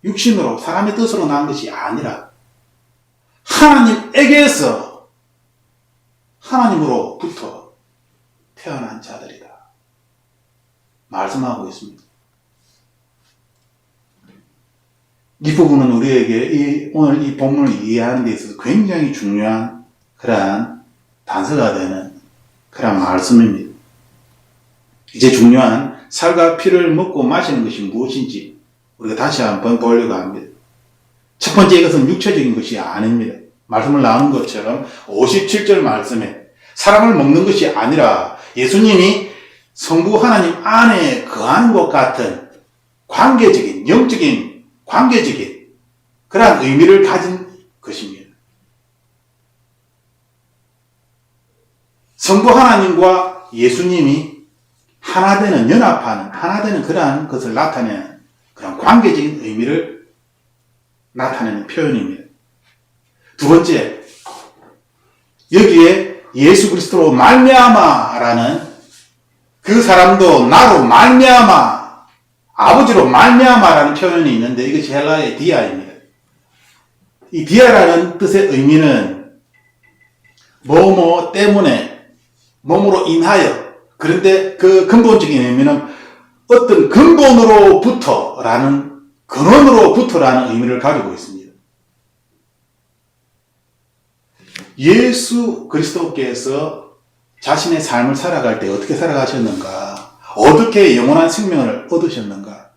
육신으로 사람의 뜻으로 난 것이 아니라 하나님에게서 하나님으로부터 태어난 자들이다 말씀하고 있습니다. 이 부분은 우리에게 오늘 이 본문을 이해하는 데 있어서 굉장히 중요한 그러한 단서가 되는 그런 말씀입니다. 이제 중요한 살과 피를 먹고 마시는 것이 무엇인지 우리가 다시 한번 보려고 합니다. 첫 번째, 이것은 육체적인 것이 아닙니다. 말씀을 나눈 것처럼 57절 말씀에 사람을 먹는 것이 아니라 예수님이 성부 하나님 안에 거하는 것 같은 관계적인, 영적인, 관계적인 그러한 의미를 가진 것입니다. 성부 하나님과 예수님이 하나 되는, 연합하는, 하나 되는 그러한 것을 나타내는 그런 관계적인 의미를 나타내는 표현입니다. 두 번째, 여기에 예수 그리스도로 말미암아라는 그 사람도 나로 말미암아, 아버지로 말미암아라는 표현이 있는데 이것이 헬라어의 디아입니다. 이 디아라는 뜻의 의미는 뭐뭐 때문에, 몸으로 인하여, 그런데 그 근본적인 의미는 어떤 근본으로부터라는, 근원으로부터라는 의미를 가지고 있습니다. 예수 그리스도께서 자신의 삶을 살아갈 때 어떻게 살아가셨는가? 어떻게 영원한 생명을 얻으셨는가?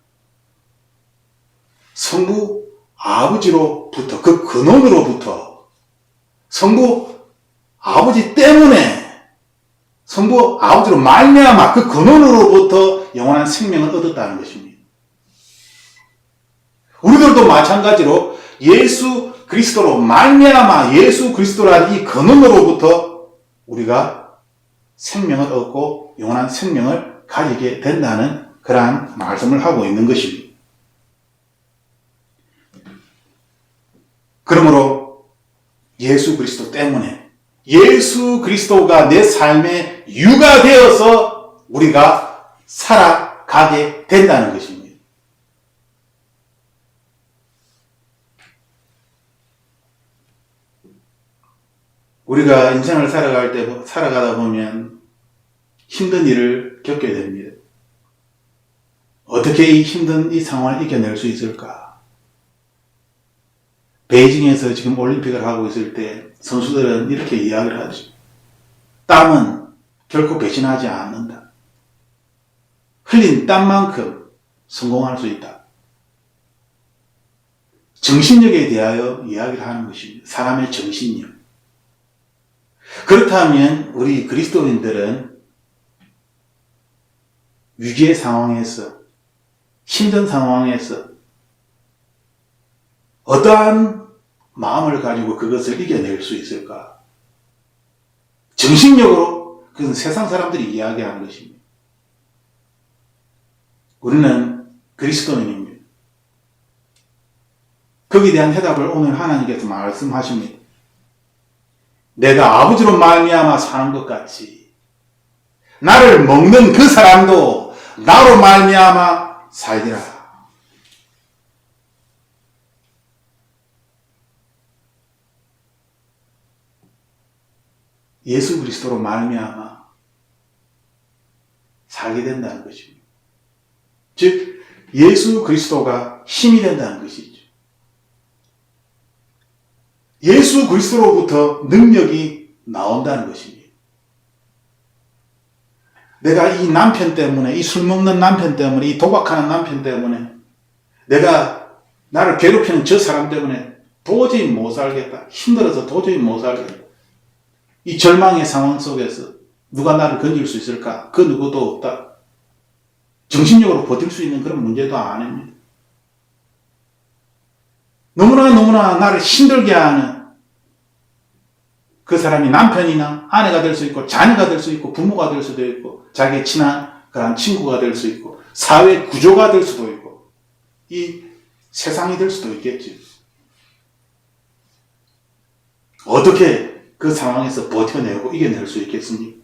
성부 아버지로부터, 그 근원으로부터, 성부 아버지 때문에, 성부 아버지로 말미암아 그 근원으로부터 영원한 생명을 얻었다는 것입니다. 우리들도 마찬가지로 예수 그리스도로 말미암아 예수 그리스도라는 이 근원으로부터 우리가 생명을 얻고 영원한 생명을 가지게 된다는 그러한 말씀을 하고 있는 것입니다. 그러므로 예수 그리스도 때문에, 예수 그리스도가 내 삶의 유가 되어서 우리가 살아가게 된다는 것입니다. 우리가 인생을 살아가다 보면 힘든 일을 겪게 됩니다. 어떻게 이 힘든 이 상황을 이겨낼 수 있을까? 베이징에서 지금 올림픽을 하고 있을 때 선수들은 이렇게 이야기를 하죠. 땀은 결코 배신하지 않는다. 흘린 땀만큼 성공할 수 있다. 정신력에 대하여 이야기를 하는 것입니다. 사람의 정신력. 그렇다면 우리 그리스도인들은 위기의 상황에서, 힘든 상황에서 어떠한 마음을 가지고 그것을 이겨낼 수 있을까? 정신력으로 그것은 세상 사람들이 이야기하는 것입니다. 우리는 그리스도인입니다. 거기에 대한 해답을 오늘 하나님께서 말씀하십니다. 내가 아버지로 말미암아 사는 것 같이 나를 먹는 그 사람도 나로 말미암아 살리라. 예수 그리스도로 말미암아 살게 된다는 것입니다. 즉 예수 그리스도가 힘이 된다는 것이죠. 예수 그리스도로부터 능력이 나온다는 것입니다. 내가 이 남편 때문에, 이 술 먹는 남편 때문에, 이 도박하는 남편 때문에, 내가 나를 괴롭히는 저 사람 때문에 도저히 못 살겠다. 힘들어서 도저히 못 살겠다. 이 절망의 상황 속에서 누가 나를 건질 수 있을까? 그 누구도 없다. 정신력으로 버틸 수 있는 그런 문제도 아닙니다. 너무나 나를 힘들게 하는 그 사람이 남편이나 아내가 될 수 있고, 자녀가 될 수 있고, 부모가 될 수도 있고, 자기의 친한 그런 친구가 될 수 있고, 사회 구조가 될 수도 있고, 이 세상이 될 수도 있겠죠. 어떻게 그 상황에서 버텨내고 이겨낼 수 있겠습니까?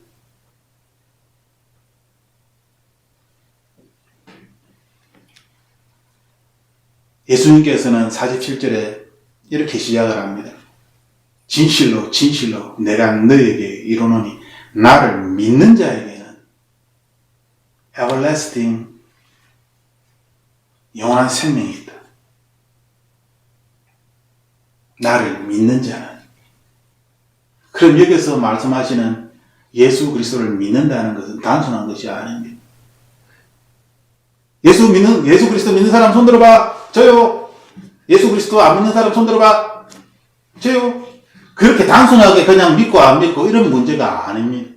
예수님께서는 47절에 이렇게 시작을 합니다. 진실로 진실로 내가 너에게 이르노니 나를 믿는 자에게는 everlasting 영원한 생명이 있다. 나를 믿는 자는. 그럼 여기서 말씀하시는 예수 그리스도를 믿는다는 것은 단순한 것이 아닙니다. 예수 그리스도 믿는 사람 손 들어봐. 저요. 예수 그리스도 안 믿는 사람 손 들어봐. 저요. 그렇게 단순하게 그냥 믿고 안 믿고 이런 문제가 아닙니다.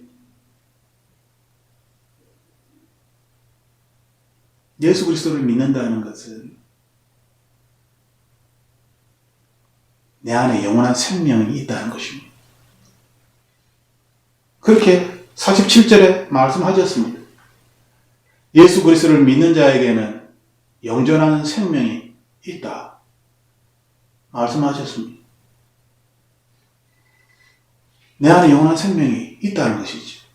예수 그리스도를 믿는다는 것은 내 안에 영원한 생명이 있다는 것입니다. 그렇게 47절에 말씀하셨습니다. 예수 그리스도를 믿는 자에게는 영존하는 생명이 있다. 말씀하셨습니다. 내 안에 영원한 생명이 있다는 것이죠.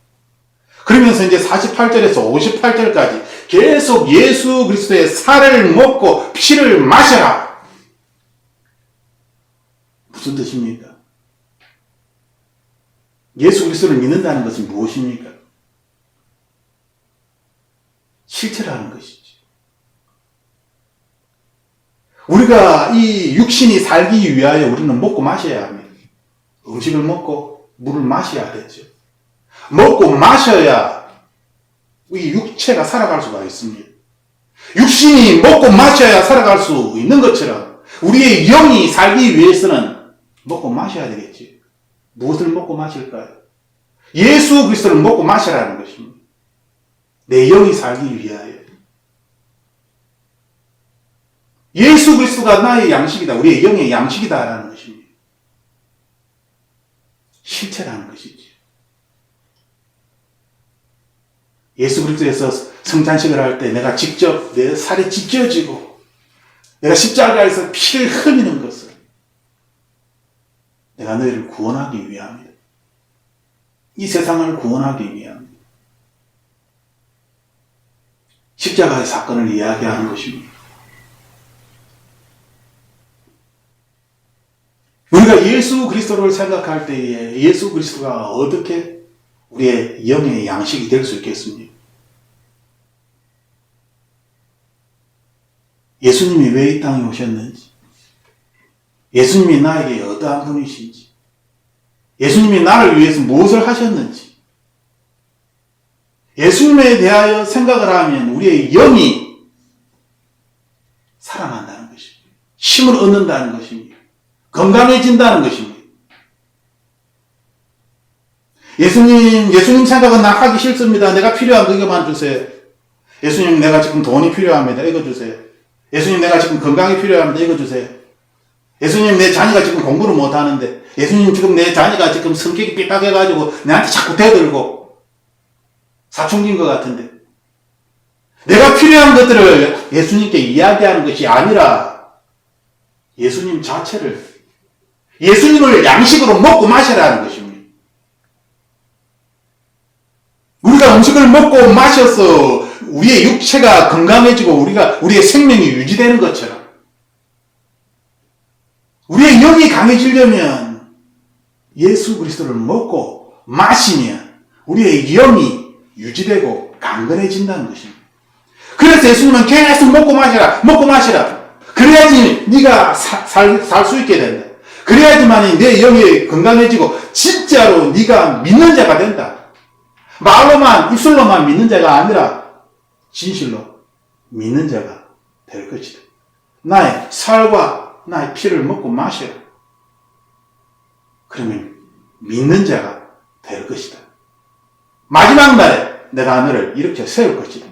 그러면서 이제 48절에서 58절까지 계속 예수 그리스도의 살을 먹고 피를 마셔라. 무슨 뜻입니까? 예수 그리스도를 믿는다는 것은 무엇입니까? 실체라는 것이죠. 우리가 이 육신이 살기 위하여 우리는 먹고 마셔야 합니다. 음식을 먹고 물을 마셔야 되죠. 먹고 마셔야 이 육체가 살아갈 수가 있습니다. 육신이 먹고 마셔야 살아갈 수 있는 것처럼 우리의 영이 살기 위해서는 먹고 마셔야 되겠지. 무엇을 먹고 마실까요? 예수 그리스도를 먹고 마시라는 것입니다. 내 영이 살기 위하여. 예수 그리스도가 나의 양식이다. 우리의 영의 양식이다라는 것입니다. 실체라는 것이지. 예수 그리스도에서 성찬식을 할 때 내가 직접 내 살이 찢겨지고 내가 십자가에서 피를 흘리는 것을 내가 너희를 구원하기 위함이다. 이 세상을 구원하기 위함이다. 십자가의 사건을 이야기하는 것입니다. 우리가 예수 그리스도를 생각할 때에 예수 그리스도가 어떻게 우리의 영의 양식이 될 수 있겠습니까? 예수님이 왜 이 땅에 오셨는지, 예수님이 나에게 어떠한 분이신지, 예수님이 나를 위해서 무엇을 하셨는지, 예수님에 대하여 생각을 하면 우리의 영이 살아난다는 것입니다. 힘을 얻는다는 것입니다. 건강해진다는 것입니다. 예수님 생각은 나 하기 싫습니다. 내가 필요한 그것만 주세요. 예수님 내가 지금 돈이 필요합니다. 이거 주세요. 예수님 내가 지금 건강이 필요합니다. 이거 주세요. 예수님 내 자녀가 지금 공부를 못하는데, 예수님 지금 내 자녀가 지금 성격이 삐딱해가지고 내한테 자꾸 대들고 사춘기인 것 같은데, 내가 필요한 것들을 예수님께 이야기하는 것이 아니라 예수님 자체를, 예수님을 양식으로 먹고 마시라는 것입니다. 우리가 음식을 먹고 마셔서 우리의 육체가 건강해지고 우리의 생명이 유지되는 것처럼 우리의 영이 강해지려면 예수 그리스도를 먹고 마시면 우리의 영이 유지되고 강건해진다는 것입니다. 그래서 예수님은 계속 먹고 마시라. 그래야지 네가 살 수 있게 된다. 그래야지만 내 영이 건강해지고 진짜로 네가 믿는 자가 된다. 말로만, 입술로만 믿는 자가 아니라 진실로 믿는 자가 될 것이다. 나의 살과 나의 피를 먹고 마셔라. 그러면 믿는 자가 될 것이다. 마지막 날에 내가 너를 이렇게 세울 것이다.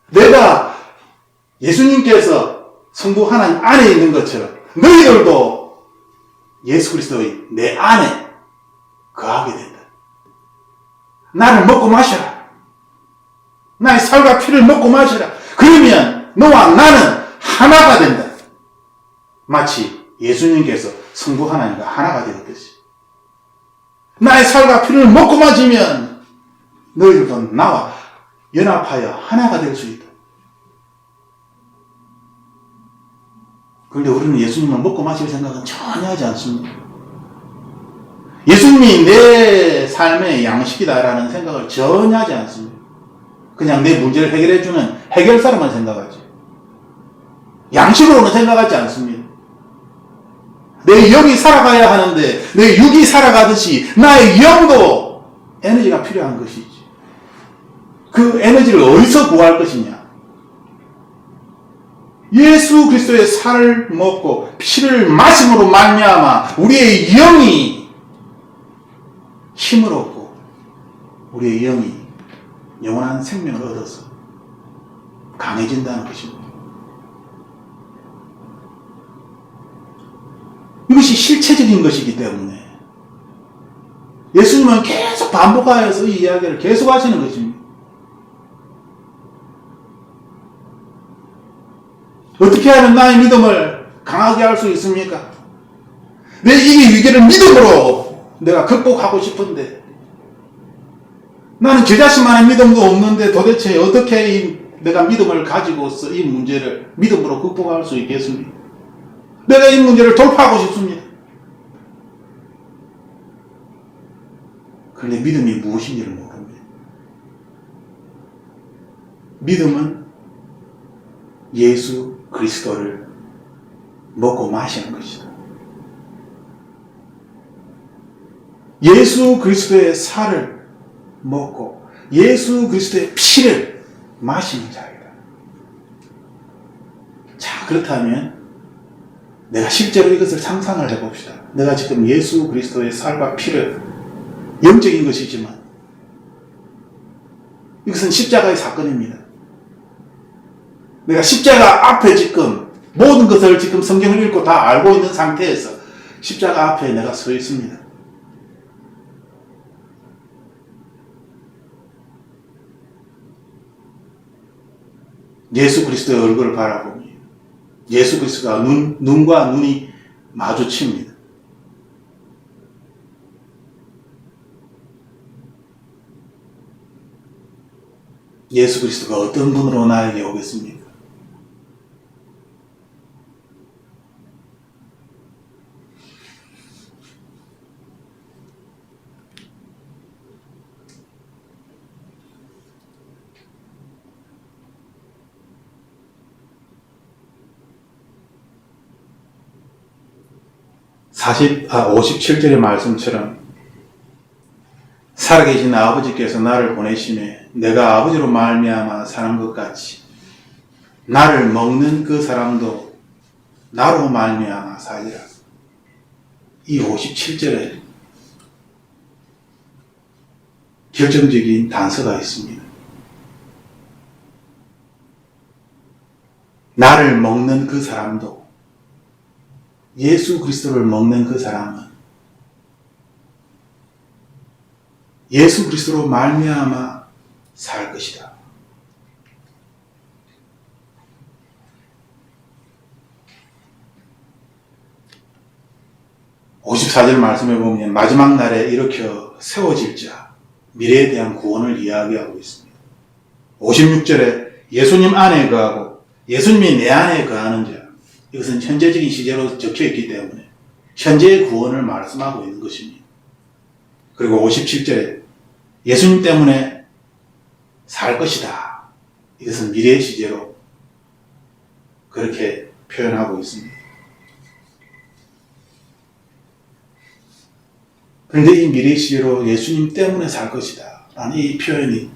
내가 예수님께서 성부 하나님 안에 있는 것처럼 너희들도 예수 그리스도의 내 안에 거하게 된다. 나를 먹고 마셔라. 나의 살과 피를 먹고 마셔라. 그러면 너와 나는 하나가 된다. 마치 예수님께서 성부 하나님과 하나가 되었듯이. 나의 살과 피를 먹고 마시면 너희들도 나와 연합하여 하나가 될 수 있다. 그런데 우리는 예수님을 먹고 마실 생각은 전혀 하지 않습니다. 예수님이 내 삶의 양식이다라는 생각을 전혀 하지 않습니다. 그냥 내 문제를 해결해주는 해결사로만 생각하지. 양식으로는 생각하지 않습니다. 내 영이 살아가야 하는데 내 육이 살아가듯이 나의 영도 에너지가 필요한 것이지. 그 에너지를 어디서 구할 것이냐? 예수 그리스도의 살을 먹고 피를 마심으로 말미암아 우리의 영이 힘을 얻고 우리의 영이 영원한 생명을 얻어서 강해진다는 것입니다. 이것이 실체적인 것이기 때문에 예수님은 계속 반복하여서 이 이야기를 계속 하시는 것입니다. 어떻게 하면 나의 믿음을 강하게 할 수 있습니까? 내 이 위기를 믿음으로 내가 극복하고 싶은데 나는 저 자신만의 믿음도 없는데 도대체 어떻게 내가 믿음을 가지고서 이 문제를 믿음으로 극복할 수 있겠습니까? 내가 이 문제를 돌파하고 싶습니다. 그런데 믿음이 무엇인지를 모릅니다. 믿음은 예수 그리스도를 먹고 마시는 것이다. 예수 그리스도의 살을 먹고 예수 그리스도의 피를 마시는 자이다. 자, 그렇다면 내가 실제로 이것을 상상을 해봅시다. 내가 지금 예수 그리스도의 살과 피를 영적인 것이지만 이것은 십자가의 사건입니다. 내가 십자가 앞에 지금 모든 것을 지금 성경을 읽고 다 알고 있는 상태에서 십자가 앞에 내가 서 있습니다. 예수 그리스도의 얼굴을 바라봅니다. 예수 그리스도가 눈과 눈이 마주칩니다. 예수 그리스도가 어떤 분으로 나에게 오겠습니까? 아, 57절의 말씀처럼 살아계신 아버지께서 나를 보내심에 내가 아버지로 말미암아 사는 것 같이 나를 먹는 그 사람도 나로 말미암아 살리라. 이 57절에 결정적인 단서가 있습니다. 나를 먹는 그 사람도 예수 그리스도를 먹는 그 사람은 예수 그리스도로 말미암아 살 것이다. (54절) 말씀해 보면 마지막 날에 일으켜 세워질 자, 미래에 대한 구원을 이야기하고 있습니다. (56절에) 예수님 안에 거하고 예수님이 내 안에 거하는 자, 이것은 현재적인 시제로 적혀있기 때문에 현재의 구원을 말씀하고 있는 것입니다. 그리고 (57절에) 예수님 때문에 살 것이다. 이것은 미래의 시제로 그렇게 표현하고 있습니다. 그런데 이 미래의 시제로 예수님 때문에 살 것이다 라는 이 표현이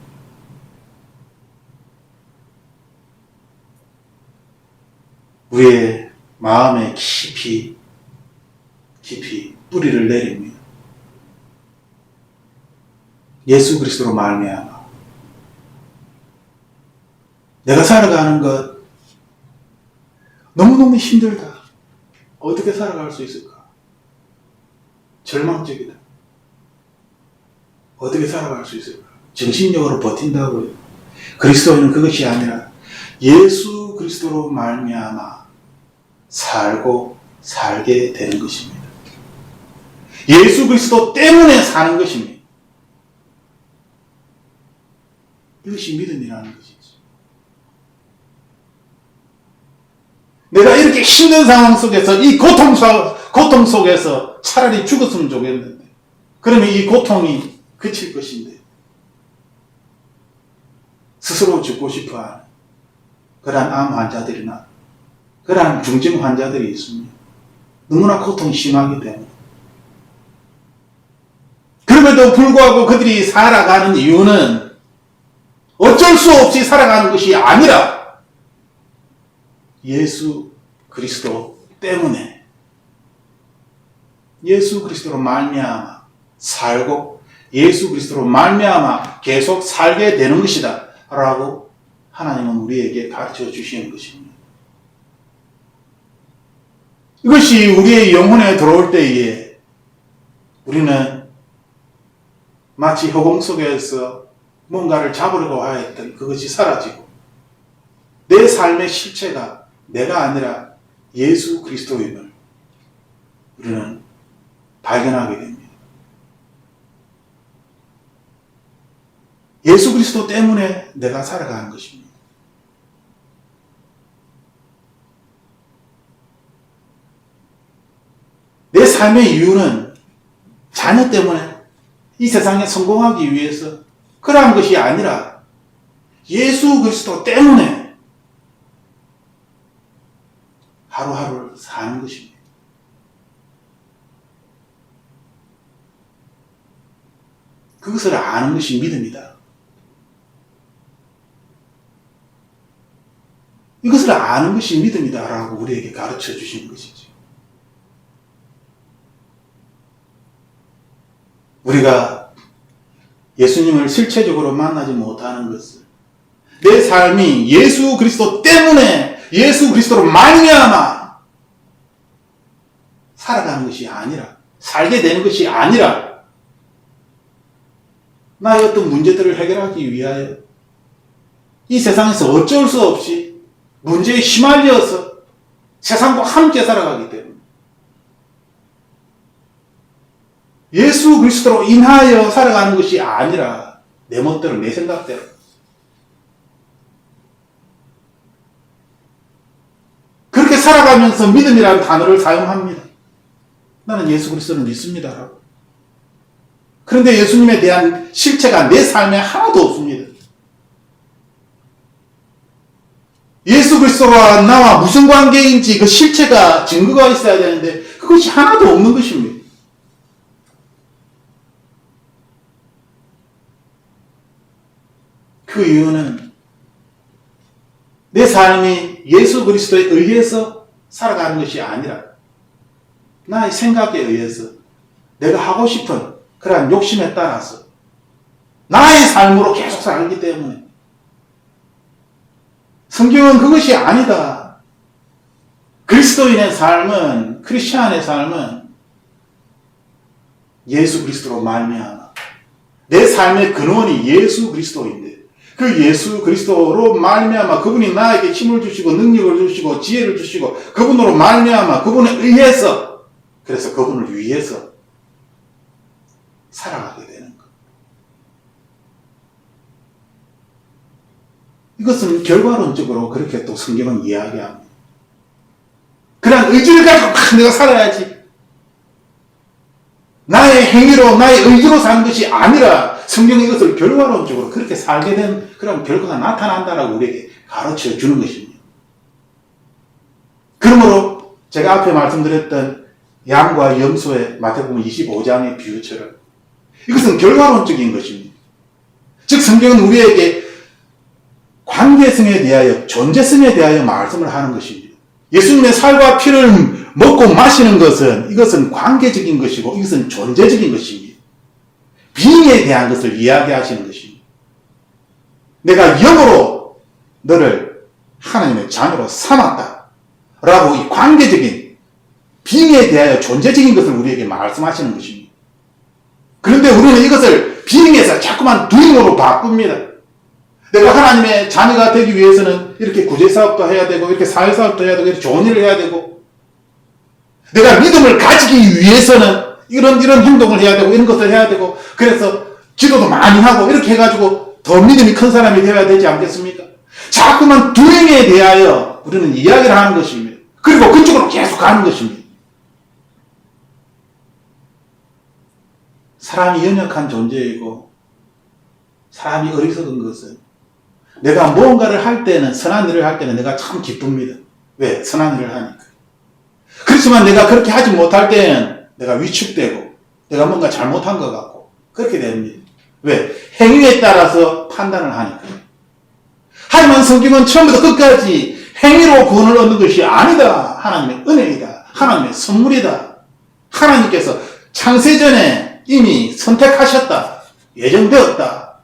우리의 마음에 깊이 뿌리를 내립니다. 예수 그리스도로 말미암아 내가 살아가는 것 너무너무 힘들다. 어떻게 살아갈 수 있을까? 절망적이다. 어떻게 살아갈 수 있을까? 정신력으로 버틴다고요. 그리스도인은 그것이 아니라 예수 그리스도로 말미암아 살고 살게 되는 것입니다. 예수 그리스도 때문에 사는 것입니다. 이것이 믿음이라는 것이지. 내가 이렇게 힘든 상황 속에서 이 고통 속에서 차라리 죽었으면 좋겠는데 그러면 이 고통이 그칠 것인데 스스로 죽고 싶어하는 그러한 암 환자들이나 그러한 중증 환자들이 있습니다. 너무나 고통이 심하기 때문에. 그럼에도 불구하고 그들이 살아가는 이유는 어쩔 수 없이 살아가는 것이 아니라 예수 그리스도 때문에 예수 그리스도로 말미암아 살고 예수 그리스도로 말미암아 계속 살게 되는 것이다 라고 하나님은 우리에게 가르쳐 주시는 것입니다. 이것이 우리의 영혼에 들어올 때에 우리는 마치 허공 속에서 뭔가를 잡으려고 하였던 그것이 사라지고 내 삶의 실체가 내가 아니라 예수 그리스도임을 우리는 발견하게 됩니다. 예수 그리스도 때문에 내가 살아가는 것입니다. 내 삶의 이유는 자녀 때문에 이 세상에 성공하기 위해서 그러한 것이 아니라 예수 그리스도 때문에 하루하루를 사는 것입니다. 그것을 아는 것이 믿음이다. 이것을 아는 것이 믿음이다라고 우리에게 가르쳐 주신 것이죠. 우리가 예수님을 실체적으로 만나지 못하는 것을 내 삶이 예수 그리스도 때문에 예수 그리스도로 말미암아 살아가는 것이 아니라 살게 되는 것이 아니라 나의 어떤 문제들을 해결하기 위하여 이 세상에서 어쩔 수 없이 문제에 휘말려서 세상과 함께 살아가기 때문에 예수 그리스도로 인하여 살아가는 것이 아니라 내 멋대로 내 생각대로 그렇게 살아가면서 믿음이라는 단어를 사용합니다. 나는 예수 그리스도를 믿습니다라고. 그런데 예수님에 대한 실체가 내 삶에 하나도 없습니다. 예수 그리스도와 나와 무슨 관계인지 그 실체가 증거가 있어야 되는데 그것이 하나도 없는 것입니다. 그 이유는 내 삶이 예수 그리스도에 의해서 살아가는 것이 아니라 나의 생각에 의해서 내가 하고 싶은 그러한 욕심에 따라서 나의 삶으로 계속 살기 때문에 성경은 그것이 아니다. 그리스도인의 삶은 크리스찬의 삶은 예수 그리스도로 말미암아 내 삶의 근원이 예수 그리스도인데 그 예수 그리스도로 말미암아 그분이 나에게 힘을 주시고 능력을 주시고 지혜를 주시고 그분으로 말미암아 그분에 의해서 그래서 그분을 위해서 살아가게 되는 것. 이것은 결과론적으로 그렇게 또 성경은 이야기합니다. 그런 의지를 가지고 내가 살아야지. 나의 행위로 나의 의지로 사는 것이 아니라 성경이 이것을 결과론적으로 그렇게 살게 된 그런 결과가 나타난다라고 우리에게 가르쳐 주는 것입니다. 그러므로 제가 앞에 말씀드렸던 양과 염소의 마태복음 25장의 비유처럼 이것은 결과론적인 것입니다. 즉 성경은 우리에게 관계성에 대하여 존재성에 대하여 말씀을 하는 것입니다. 예수님의 살과 피를 먹고 마시는 것은 이것은 관계적인 것이고 이것은 존재적인 것입니다. 비행에 대한 것을 이야기하시는 것입니다. 내가 영으로 너를 하나님의 자녀로 삼았다 라고 이 관계적인 비행에 대하여 존재적인 것을 우리에게 말씀하시는 것입니다. 그런데 우리는 이것을 비행에서 자꾸만 doing으로 바꿉니다. 내가 하나님의 자녀가 되기 위해서는 이렇게 구제사업도 해야 되고 이렇게 사회사업도 해야 되고 이렇게 좋은 일을 해야 되고 내가 믿음을 가지기 위해서는 이런 행동을 해야 되고 이런 것을 해야 되고 그래서 기도도 많이 하고 이렇게 해가지고 더 믿음이 큰 사람이 되어야 되지 않겠습니까? 자꾸만 doing에 대하여 우리는 이야기를 하는 것입니다. 그리고 그쪽으로 계속 가는 것입니다. 사람이 연약한 존재이고 사람이 어리석은 것은 내가 무언가를 할 때는 선한 일을 할 때는 내가 참 기쁩니다. 왜? 선한 일을 하니까. 그렇지만 내가 그렇게 하지 못할 때는 내가 위축되고 내가 뭔가 잘못한 것 같고 그렇게 됩니다. 왜? 행위에 따라서 판단을 하니까. 하지만 성경은 처음부터 끝까지 행위로 구원을 얻는 것이 아니다. 하나님의 은혜이다. 하나님의 선물이다. 하나님께서 창세전에 이미 선택하셨다. 예정되었다.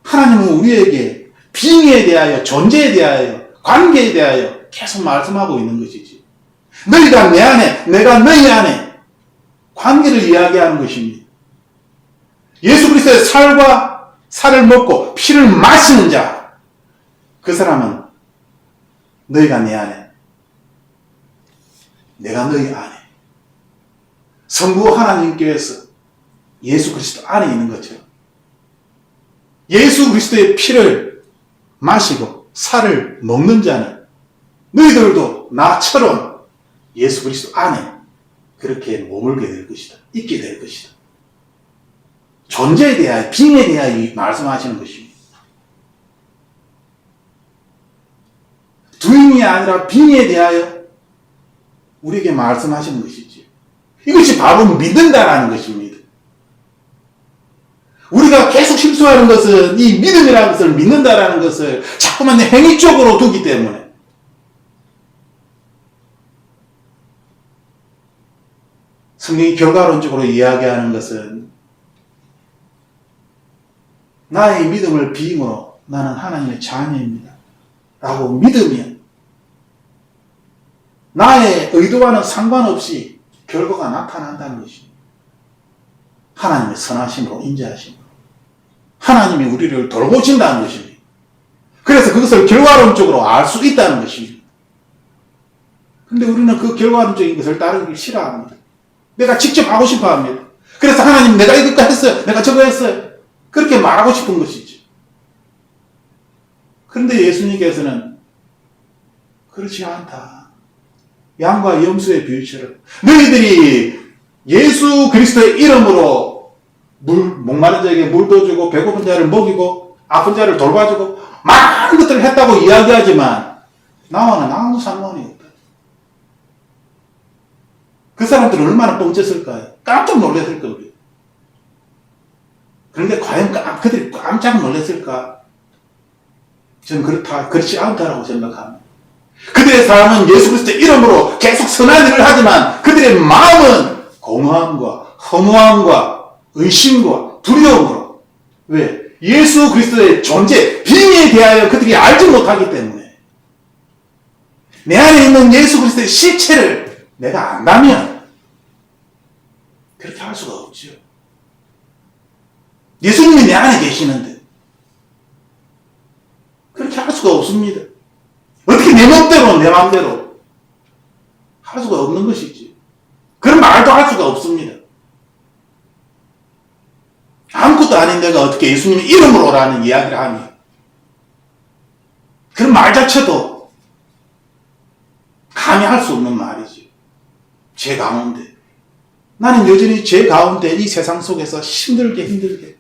하나님은 우리에게 빙의에 대하여, 존재에 대하여, 관계에 대하여 계속 말씀하고 있는 것이지. 너희가 내 안에, 내가 너희 안에 관계를 이야기하는 것입니다. 예수 그리스도의 살과 살을 먹고 피를 마시는 자, 그 사람은 너희가 내 안에, 내가 너희 안에, 성부 하나님께서 예수 그리스도 안에 있는 것처럼 예수 그리스도의 피를 마시고 살을 먹는 자는 너희들도 나처럼 예수 그리스도 안에 그렇게 머물게 될 것이다. 있게 될 것이다. 존재에 대하여, 빙에 대하여 말씀하시는 것입니다. 두잉이 아니라 빙에 대하여 우리에게 말씀하시는 것이지. 이것이 바로 믿는다라는 것입니다. 우리가 계속 실수하는 것은 이 믿음이라는 것을 믿는다라는 것을 자꾸만 행위 쪽으로 두기 때문에 성경이 결과론적으로 이야기하는 것은 나의 믿음을 비임으로 나는 하나님의 자녀입니다 라고 믿으면 나의 의도와는 상관없이 결과가 나타난다는 것입니다. 하나님의 선하심으로 인자하심으로 하나님이 우리를 돌보신다는 것입니다. 그래서 그것을 결과론적으로 알 수 있다는 것입니다. 근데 우리는 그 결과론적인 것을 따르기 싫어합니다. 내가 직접 하고 싶어 합니다. 그래서 하나님 내가 이것도 했어요. 내가 저거 했어요. 그렇게 말하고 싶은 것이지. 그런데 예수님께서는 그렇지 않다. 양과 염소의 비유처럼 너희들이 예수 그리스도의 이름으로 목마른 자에게 물도 주고 배고픈 자를 먹이고 아픈 자를 돌봐주고 많은 것들을 했다고 이야기하지만 나와는 아무 상관이 없다. 그 사람들은 얼마나 뻥쳤을까요? 깜짝 놀랐을 겁니다. 그런데 과연 그들이 깜짝 놀랐을까? 저는 그렇지 않다라고 생각합니다. 그들의 삶은 예수 그리스도의 이름으로 계속 선한 일을 하지만 그들의 마음은 공허함과 허무함과 의심과 두려움으로. 왜? 예수 그리스도의 존재, 빙의에 대하여 그들이 알지 못하기 때문에 내 안에 있는 예수 그리스도의 실체를 내가 안다면 그렇게 할 수가 없죠. 예수님이 내 안에 계시는데 그렇게 할 수가 없습니다. 어떻게 내 멋대로 내 마음대로 할 수가 없는 것이지. 그런 말도 할 수가 없습니다. 아무것도 아닌 내가 어떻게 예수님의 이름으로라는 이야기를 하니 그런 말 자체도 감히 할 수 없는 말이지. 제 가운데 나는 여전히 제 가운데 이 세상 속에서 힘들게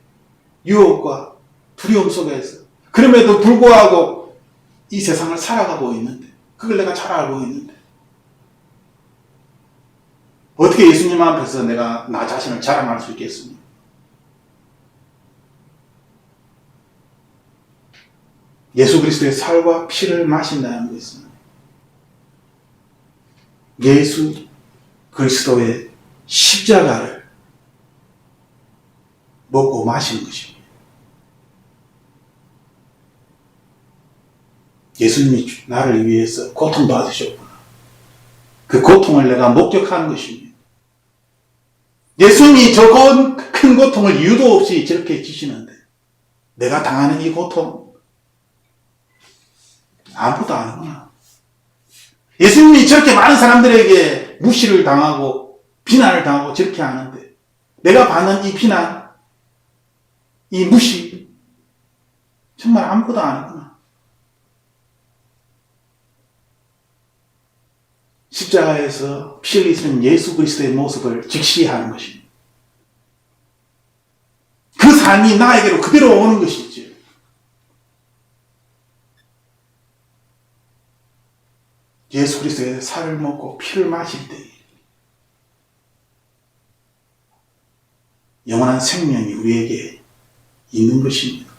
유혹과 두려움 속에서 그럼에도 불구하고 이 세상을 살아가고 있는데 그걸 내가 잘 알고 있는데 어떻게 예수님 앞에서 내가 나 자신을 자랑할 수 있겠습니까? 예수 그리스도의 살과 피를 마신다는 것은 예수 그리스도의 십자가를 먹고 마시는 것입니다. 예수님이 나를 위해서 고통받으셨구나. 그 고통을 내가 목격하는 것입니다. 예수님이 저 큰 고통을 이유도 없이 저렇게 지시는데 내가 당하는 이 고통 아무것도 아니구나. 예수님이 저렇게 많은 사람들에게 무시를 당하고 비난을 당하고 저렇게 하는데 내가 받는 이 비난, 이 무시 정말 아무것도 아니구나. 십자가에서 피 흘리시는 예수 그리스도의 모습을 직시하는 것입니다. 그 삶이 나에게로 그대로 오는 것이죠. 예수 그리스도의 살을 먹고 피를 마실 때 영원한 생명이 우리에게 있는 것입니다.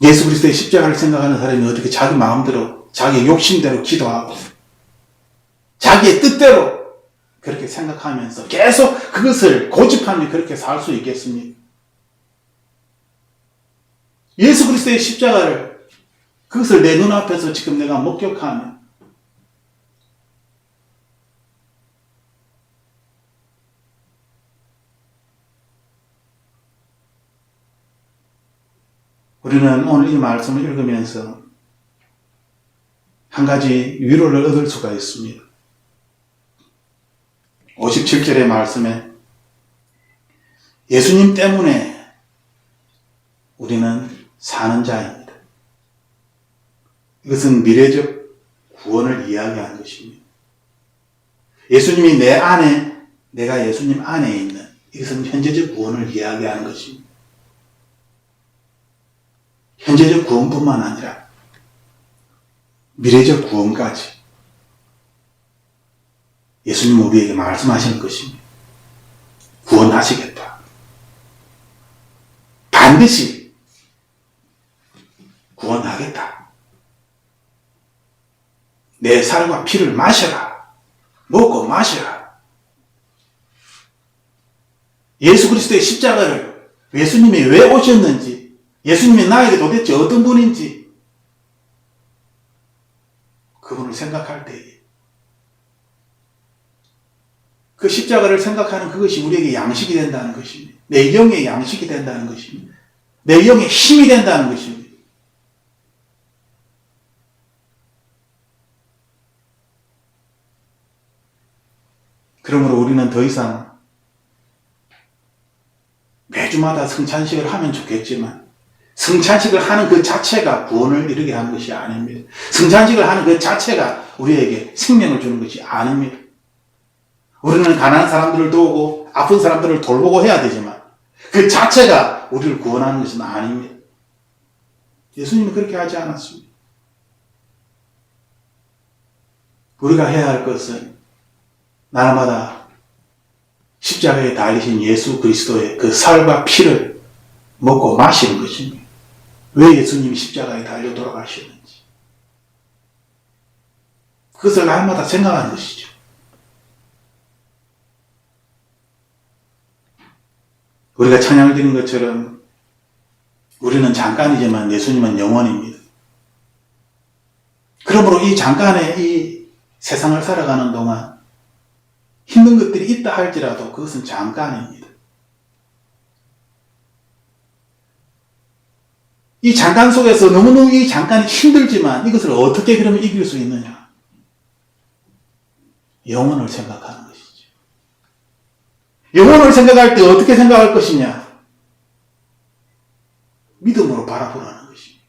예수 그리스도의 십자가를 생각하는 사람이 어떻게 자기 마음대로, 자기 욕심대로 기도하고 자기의 뜻대로 그렇게 생각하면서 계속 그것을 고집하며 그렇게 살 수 있겠습니까? 예수 그리스도의 십자가를, 그것을 내 눈앞에서 지금 내가 목격하면 우리는 오늘 이 말씀을 읽으면서 한 가지 위로를 얻을 수가 있습니다. 57절의 말씀에 예수님 때문에 우리는 사는 자입니다. 이것은 미래적 구원을 이야기하는 것입니다. 예수님이 내 안에, 내가 예수님 안에 있는, 이것은 현재적 구원을 이야기하는 것입니다. 현재적 구원뿐만 아니라 미래적 구원까지 예수님 우리에게 말씀하시는 것입니다. 구원하시겠다. 반드시 구원하겠다. 내 살과 피를 마셔라. 먹고 마셔라. 예수 그리스도의 십자가를 예수님이 왜 오셨는지, 예수님이 나에게 도대체 어떤 분인지 그분을 생각할 때 그 십자가를 생각하는 그것이 우리에게 양식이 된다는 것입니다. 내 영의 양식이 된다는 것입니다. 내 영의 힘이 된다는 것입니다. 그러므로 우리는 더 이상 매주마다 성찬식을 하면 좋겠지만 성찬식을 하는 그 자체가 구원을 이루게 하는 것이 아닙니다. 성찬식을 하는 그 자체가 우리에게 생명을 주는 것이 아닙니다. 우리는 가난한 사람들을 도우고 아픈 사람들을 돌보고 해야 되지만 그 자체가 우리를 구원하는 것은 아닙니다. 예수님은 그렇게 하지 않았습니다. 우리가 해야 할 것은 날마다 십자가에 달리신 예수 그리스도의 그 살과 피를 먹고 마시는 것입니다. 왜 예수님이 십자가에 달려 돌아가셨는지 그것을 날마다 생각하는 것이죠. 우리가 찬양을 드린 것처럼 우리는 잠깐이지만 예수님은 영원입니다. 그러므로 이 잠깐의 이 세상을 살아가는 동안 힘든 것들이 있다 할지라도 그것은 잠깐입니다. 이 잠깐 속에서 너무너무 이 잠깐이 힘들지만 이것을 어떻게 그러면 이길 수 있느냐? 영혼을 생각하는 것이죠. 영혼을 생각할 때 어떻게 생각할 것이냐? 믿음으로 바라보라는 것입니다.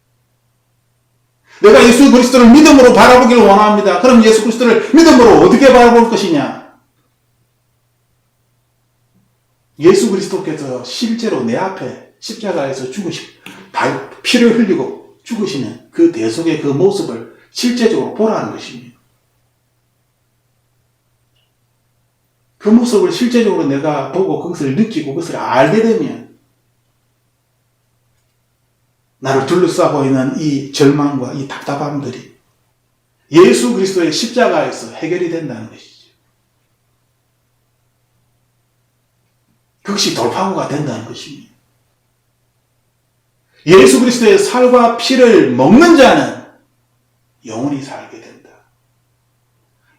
내가 예수 그리스도를 믿음으로 바라보기를 원합니다. 그럼 예수 그리스도를 믿음으로 어떻게 바라볼 것이냐? 예수 그리스도께서 실제로 내 앞에 십자가에서 피를 흘리고 죽으시는 그 대속의 그 모습을 실제적으로 보라는 것입니다. 그 모습을 실제적으로 내가 보고 그것을 느끼고 그것을 알게 되면 나를 둘러싸고 있는 이 절망과 이 답답함들이 예수 그리스도의 십자가에서 해결이 된다는 것이죠. 그것이 돌파구가 된다는 것입니다. 예수 그리스도의 살과 피를 먹는 자는 영원히 살게 된다.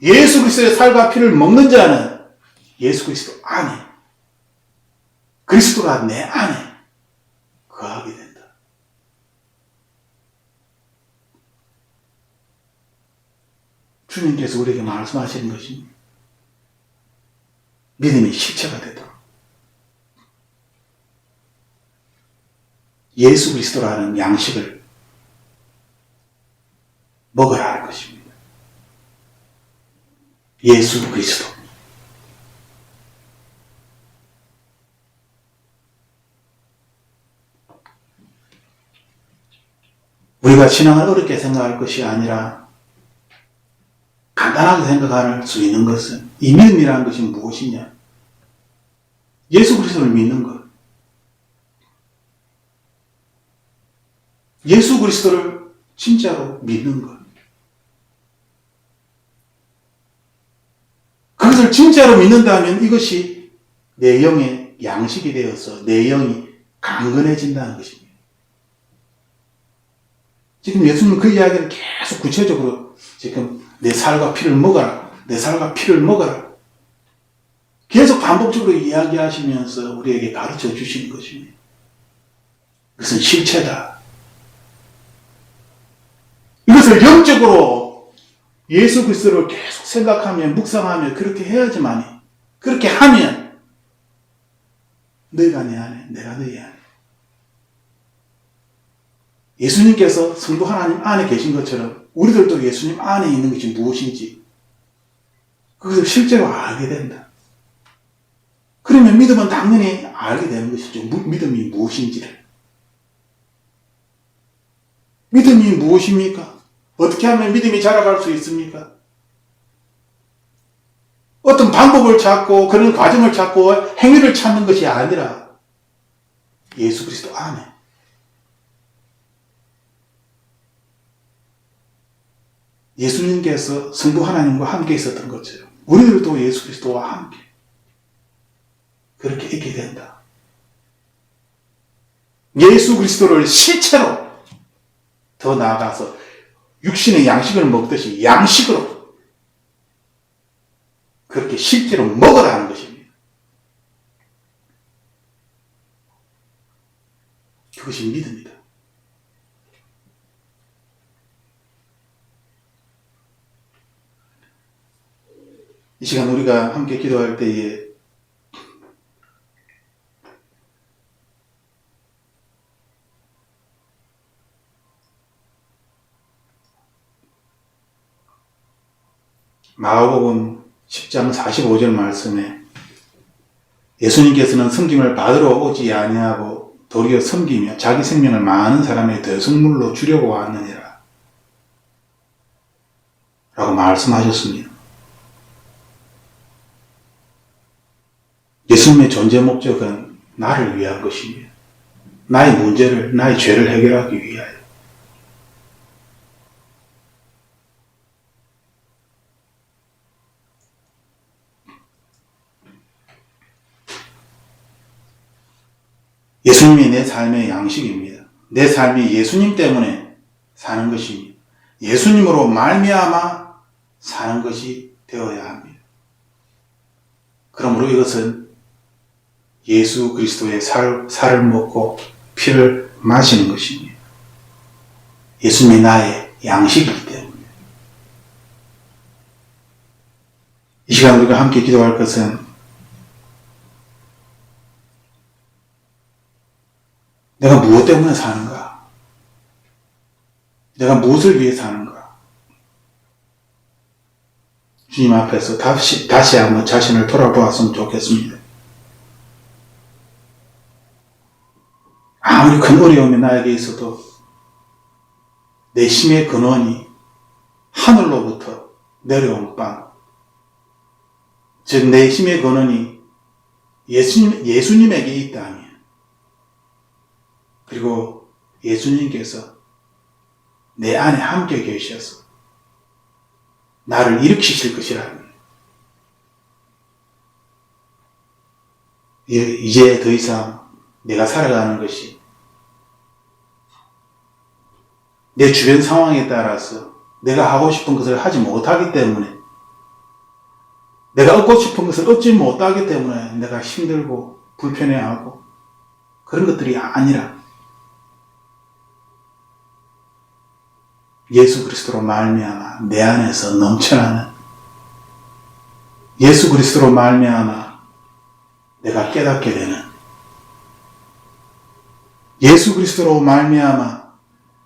예수 그리스도의 살과 피를 먹는 자는 예수 그리스도 안에, 그리스도가 내 안에 거하게 된다. 주님께서 우리에게 말씀하시는 것입니다. 믿음이 실체가 되도록 예수 그리스도라는 양식을 먹으라 하는 것입니다. 예수 그리스도. 우리가 신앙을 어렵게 생각할 것이 아니라 간단하게 생각할 수 있는 것은, 이 믿음이라는 것이 무엇이냐? 예수 그리스도를 믿는 것. 예수 그리스도를 진짜로 믿는 것. 그것을 진짜로 믿는다면 이것이 내 영의 양식이 되어서 내 영이 강건해진다는 것입니다. 지금 예수님은 그 이야기를 계속 구체적으로 지금 내 살과 피를 먹어라. 내 살과 피를 먹어라. 계속 반복적으로 이야기하시면서 우리에게 가르쳐 주시는 것입니다. 그것은 실체다. 이것을 영적으로 예수 그리스도를 계속 생각하며 묵상하며 그렇게 해야지만, 그렇게 하면 너희가 내 안에, 내가 너희 안에. 예수님께서 성도 하나님 안에 계신 것처럼 우리들도 예수님 안에 있는 것이 무엇인지 그것을 실제로 알게 된다. 그러면 믿음은 당연히 알게 되는 것이죠. 믿음이 무엇인지를. 믿음이 무엇입니까? 어떻게 하면 믿음이 자라갈 수 있습니까? 어떤 방법을 찾고 그런 과정을 찾고 행위를 찾는 것이 아니라 예수 그리스도 안에. 예수님께서 성부 하나님과 함께 있었던 것처럼 우리들도 예수 그리스도와 함께 그렇게 있게 된다. 예수 그리스도를 실체로, 더 나아가서 육신의 양식을 먹듯이 양식으로 그렇게 실제로 먹으라는 것입니다. 그것이 믿음이다. 이 시간 우리가 함께 기도할 때에 마가복음 10장 45절 말씀에 예수님께서는 섬김을 받으러 오지 아니하고 도리어 섬기며 자기 생명을 많은 사람의 대성물로 주려고 왔느니라 라고 말씀하셨습니다. 예수님의 존재 목적은 나를 위한 것입니다. 나의 문제를, 나의 죄를 해결하기 위하여. 예수님이 내 삶의 양식입니다. 내 삶이 예수님 때문에 사는 것입니다. 예수님으로 말미암아 사는 것이 되어야 합니다. 그러므로 이것은 예수 그리스도의 살을 먹고 피를 마시는 것입니다. 예수님이 나의 양식이기 때문에. 이 시간 우리가 함께 기도할 것은 내가 무엇 때문에 사는가? 내가 무엇을 위해 사는가? 주님 앞에서 다시 한번 자신을 돌아보았으면 좋겠습니다. 아무리 큰 어려움이 나에게 있어도 내 힘의 근원이 하늘로부터 내려온 빵, 즉 내 힘의 근원이 예수님에게 있다면, 그리고 예수님께서 내 안에 함께 계셔서 나를 일으키실 것이라면 이제 더 이상 내가 살아가는 것이 내 주변 상황에 따라서 내가 하고 싶은 것을 하지 못하기 때문에, 내가 얻고 싶은 것을 얻지 못하기 때문에 내가 힘들고 불편해하고 그런 것들이 아니라 예수 그리스도로 말미암아 내 안에서 넘쳐나는, 예수 그리스도로 말미암아 내가 깨닫게 되는, 예수 그리스도로 말미암아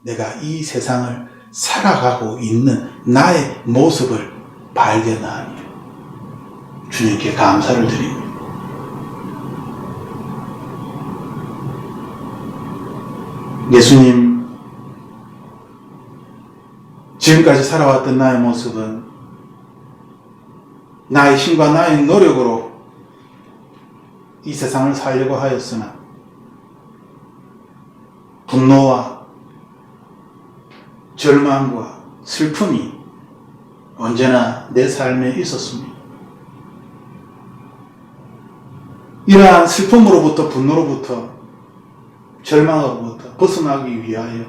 내가 이 세상을 살아가고 있는 나의 모습을 발견하니 주님께 감사를 드립니다. 예수님, 지금까지 살아왔던 나의 모습은 나의 힘과 나의 노력으로 이 세상을 살려고 하였으나 분노와 절망과 슬픔이 언제나 내 삶에 있었습니다. 이러한 슬픔으로부터 분노로부터 절망으로부터 벗어나기 위하여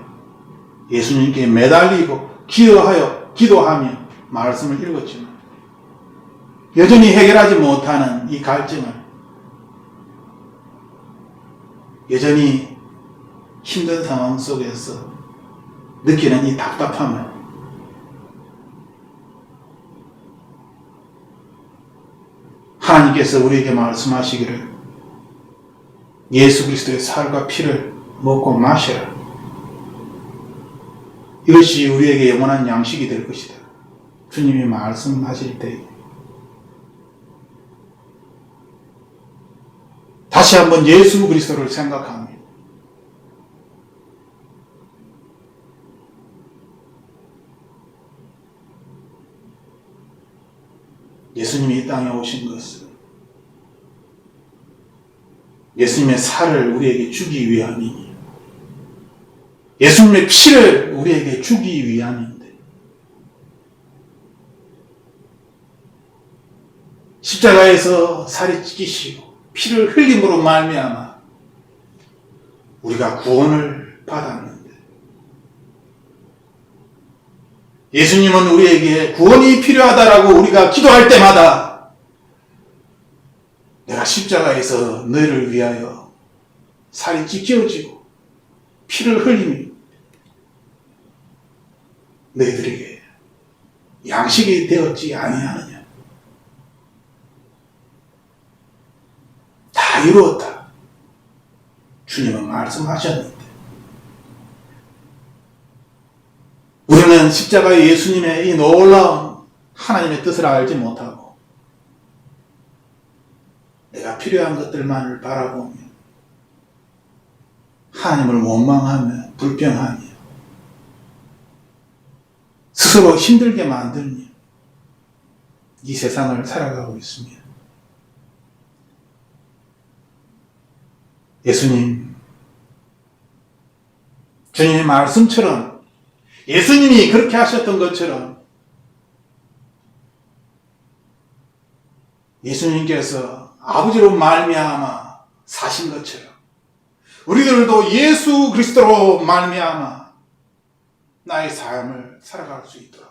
예수님께 매달리고 기도하며 말씀을 읽었지만 여전히 해결하지 못하는 이 갈증을, 여전히 힘든 상황 속에서 느끼는 이 답답함을 하나님께서 우리에게 말씀하시기를 예수 그리스도의 살과 피를 먹고 마셔라. 이것이 우리에게 영원한 양식이 될 것이다. 주님이 말씀하실 때 다시 한번 예수 그리스도를 생각합니다. 예수님이 이 땅에 오신 것은 예수님의 살을 우리에게 주기 위함이니, 예수님의 피를 우리에게 주기 위함인데, 십자가에서 살이 찢기시고 피를 흘림으로 말미암아 우리가 구원을 받았는데, 예수님은 우리에게 구원이 필요하다라고 우리가 기도할 때마다 내가 십자가에서 너희를 위하여 살이 찢겨지고 피를 흘리니 너희들에게 양식이 되었지 아니하느냐. 다 이루었다. 주님은 말씀하셨는데 우리는 십자가의 예수님의 이 놀라운 하나님의 뜻을 알지 못하고 내가 필요한 것들만을 바라보며 하나님을 원망하며 불평하며 스스로 힘들게 만들며 이 세상을 살아가고 있습니다. 예수님, 주님의 말씀처럼 예수님이 그렇게 하셨던 것처럼 예수님께서 아버지로 말미암아 사신 것처럼 우리들도 예수 그리스도로 말미암아 나의 삶을 살아갈 수 있도록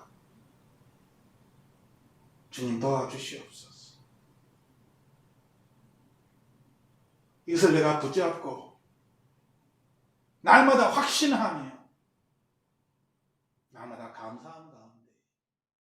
주님 도와주시옵소서. 이것을 내가 붙잡고 날마다 확신하며 날마다 감사합니다.